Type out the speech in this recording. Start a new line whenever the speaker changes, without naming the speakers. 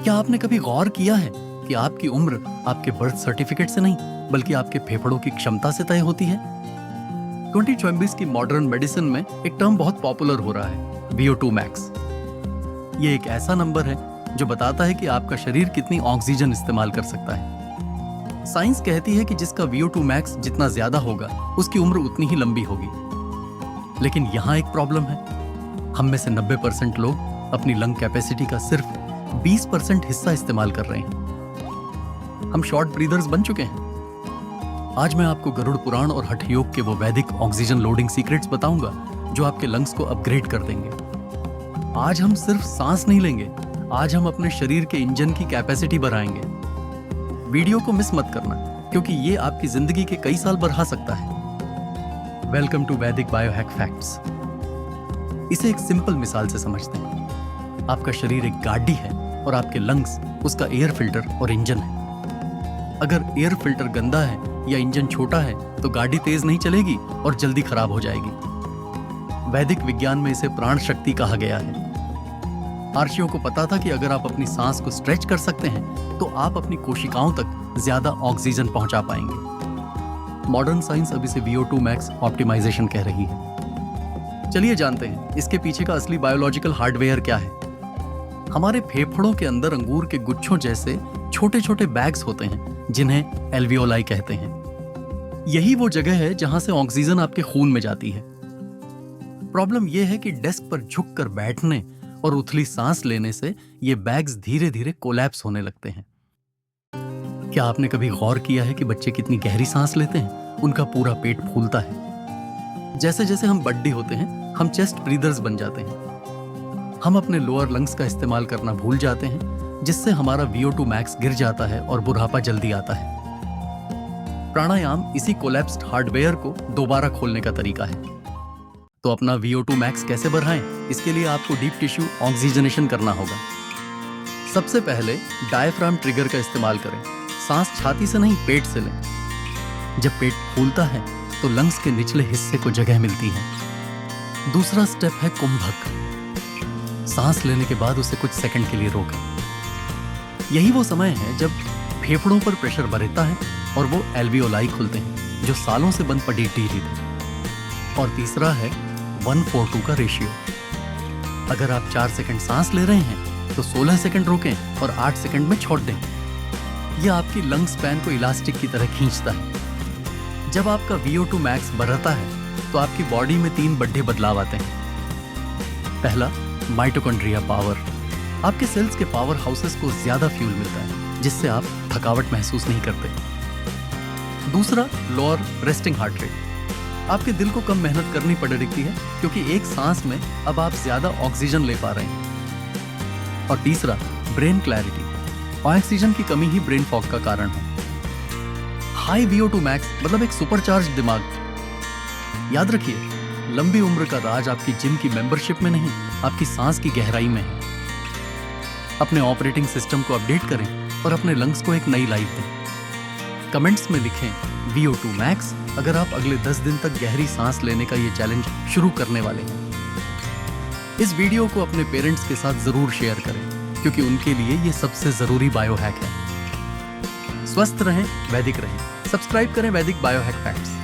क्या आपने कभी गौर किया है कि आपकी उम्र आपके बर्थ सर्टिफिकेट से नहीं बल्कि आपके फेफड़ों की क्षमता से तय होती है? 2024 की मॉडर्न मेडिसिन में एक टर्म बहुत पॉपुलर हो रहा है, VO2 मैक्स। ये एक ऐसा नंबर है जो बताता है कि आपका शरीर कितनी ऑक्सीजन इस्तेमाल कर सकता है। साइंस कहती है कि जिसका VO2 मैक्स जितना ज्यादा होगा उसकी उम्र उतनी ही लंबी होगी। लेकिन यहाँ एक प्रॉब्लम है, हम में से 90% लोग अपनी लंग कैपेसिटी का सिर्फ 20% हिस्सा इस्तेमाल कर रहे हैं। हम शॉर्ट ब्रीदर्स बन चुके हैं। आज मैं आपको गरुड़ पुराण और हठ योग के वो वैदिक ऑक्सीजन लोडिंग सीक्रेट्स बताऊंगा जो आपके लंग्स को अपग्रेड कर देंगे। आज हम सिर्फ सांस नहीं लेंगे, आज हम अपने शरीर के इंजन की कैपेसिटी बढ़ाएंगे। वीडियो को मिस मत करना क्योंकि ये आपकी जिंदगी के कई साल बढ़ा सकता है। वेलकम टू वैदिक बायोहैक फैक्ट्स। इसे एक सिंपल मिसाल से समझते हैं। आपका शरीर एक गाड़ी है और आपके लंग्स उसका एयर फिल्टर और इंजन है। अगर एयर फिल्टर गंदा है या इंजन छोटा है तो गाड़ी तेज नहीं चलेगी और जल्दी खराब हो जाएगी। वैदिक विज्ञान में इसे प्राण शक्ति कहा गया है। आर्षियों को पता था कि अगर आप अपनी सांस को स्ट्रेच कर सकते हैं तो आप अपनी कोशिकाओं तक ज्यादा ऑक्सीजन पहुंचा पाएंगे। मॉडर्न साइंस अब इसे VO2 मैक्स ऑप्टिमाइजेशन कह रही है। चलिए जानते हैं इसके पीछे का असली बायोलॉजिकल हार्डवेयर क्या है। हमारे फेफड़ों के अंदर अंगूर के गुच्छों जैसे छोटे छोटे बैग्स होते हैं जिन्हें एल्वियोलाई कहते हैं। यही वो जगह है जहां से ऑक्सीजन आपके खून में जाती है। प्रॉब्लम यह है कि डेस्क पर झुककर बैठने और उथली सांस लेने से ये बैग्स धीरे धीरे कोलैप्स होने लगते हैं। क्या आपने कभी गौर किया है कि बच्चे कितनी गहरी सांस लेते हैं? उनका पूरा पेट फूलता है। जैसे जैसे हम बड्डे होते हैं हम चेस्ट ब्रीदर्स बन जाते हैं। हम अपने लोअर लंग्स का इस्तेमाल करना भूल जाते हैं जिससे हमारा VO2 मैक्स गिर जाता है और बुढ़ापा जल्दी आता है। प्राणायाम इसी कोलैप्स्ड हार्डवेयर को दोबारा खोलने का तरीका है। तो अपना VO2 मैक्स कैसे बढ़ाएं? इसके लिए आपको डीप टिश्यू ऑक्सीजनेशन करना होगा। सबसे पहले डायफ्राम ट्रिगर का इस्तेमाल करें। सांस छाती से नहीं पेट से लें। जब पेट फूलता है तो लंग्स के निचले हिस्से को जगह मिलती है। दूसरा स्टेप है कुंभक। सांस लेने के बाद उसे कुछ सेकंड के लिए रोकें। यही वो समय है जब फेफड़ों पर प्रेशर बढ़ता है और वो एल्वियोलाई खुलते हैं जो सालों से बंद पड़ी थे। और तीसरा है 1:4:2 का रेशियो। अगर आप 4 सेकंड सांस ले रहे हैं तो 16 सेकंड रोकें और 8 सेकंड में छोड़ दें। यह आपकी लंग स्पैन को इलास्टिक की तरह खींचता है। जब आपका VO2 मैक्स बढ़ता है तो आपकी बॉडी में 3 बड़े बदलाव आते हैं। पहला, माइटोकॉन्ड्रिया पावर। आपके सेल्स के पावर हाउसेस को ज्यादा फ्यूल मिलता है जिससे आप थकावट महसूस नहीं करते। दूसरा, लोअर रेस्टिंग हार्ट रेट। आपके दिल को कम मेहनत करनी पड़ रही है क्योंकि एक सांस में अब आप ज्यादा ऑक्सीजन ले पा रहे हैं। और तीसरा, ब्रेन क्लैरिटी। ऑक्सीजन की कमी ही ब्रेन फॉग का कारण है। हाई VO2 मैक्स मतलब एक सुपरचार्ज दिमाग। याद रखिए, लंबी उम्र का राज आपकी जिम की मेंबरशिप में नहीं, आपकी सांस की गहराई में है। अपने ऑपरेटिंग सिस्टम को अपडेट करें और अपने लंग्स को एक नई लाइफ दें। कमेंट्स में लिखें VO2 मैक्स अगर आप अगले 10 दिन तक गहरी सांस लेने का ये चैलेंज शुरू करने वाले हैं। इस वीडियो को अपने पेरेंट्स के साथ जरूर शेयर करें क्योंकि उनके लिए ये सबसे जरूरी बायोहैक है। स्वस्थ रहें, वैदिक रहें। सब्सक्राइब करें वैदिक बायोहैक फैक्ट्स।